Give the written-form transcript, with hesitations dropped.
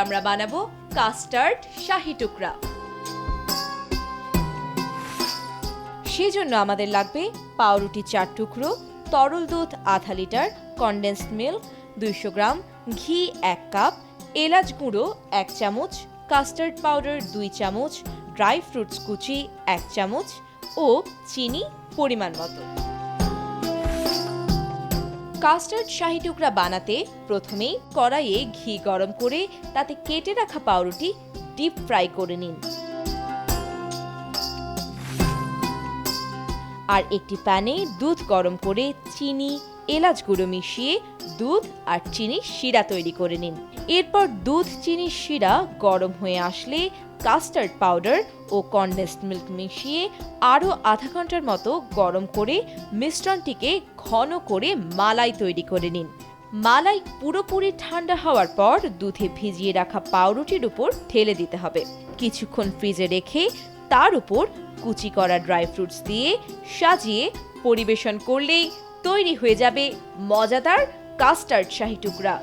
আমরা বানাবো কাস্টার্ড শাহি টুকরা। সেজন্য আমাদের লাগবে পাউরুটি 4 টুকরো, তরল দুধ আধা লিটার, কনডেন্সড মিল্ক 200 গ্রাম, ঘি 1 কাপ, এলাচ গুঁড়ো 1 চামচ, কাস্টার্ড পাউডার 2 চামচ, ড্রাই ফ্রুটস কুচি 1 চামচ ও চিনি পরিমাণ মতো। কাস্টার্ড শাহি টুকরা বানাতে প্রথমেই কড়াইয়ে ঘি গরম করে তাতে কেটে রাখা পাউরুটি ডিপ ফ্রাই করে নিন। আর একটি প্যানে দুধ গরম করে চিনি, এলাচ গুঁড়ো মিশিয়ে দুধ আর চিনি শিরা তৈরি করে নিন। এরপর দুধ চিনি শিরা গরম হয়ে আসলে কাস্টার্ড পাউডার ও কনডেন্সড মিল্ক মিশিয়ে আরও আধা ঘন্টার মতো গরম করে মিশ্রণটিকে ঘন করে মালাই তৈরি করে নিন। মালাই পুরোপুরি ঠান্ডা হওয়ার পর দুধে ভিজিয়ে রাখা পাউরুটির উপর ঢেলে দিতে হবে। কিছুক্ষণ ফ্রিজে রেখে তার উপর কুচি করা ড্রাই ফ্রুটস দিয়ে সাজিয়ে পরিবেশন করলেই তৈরি হয়ে যাবে মজাদার কাস্টার্ড শাহি টুকরা।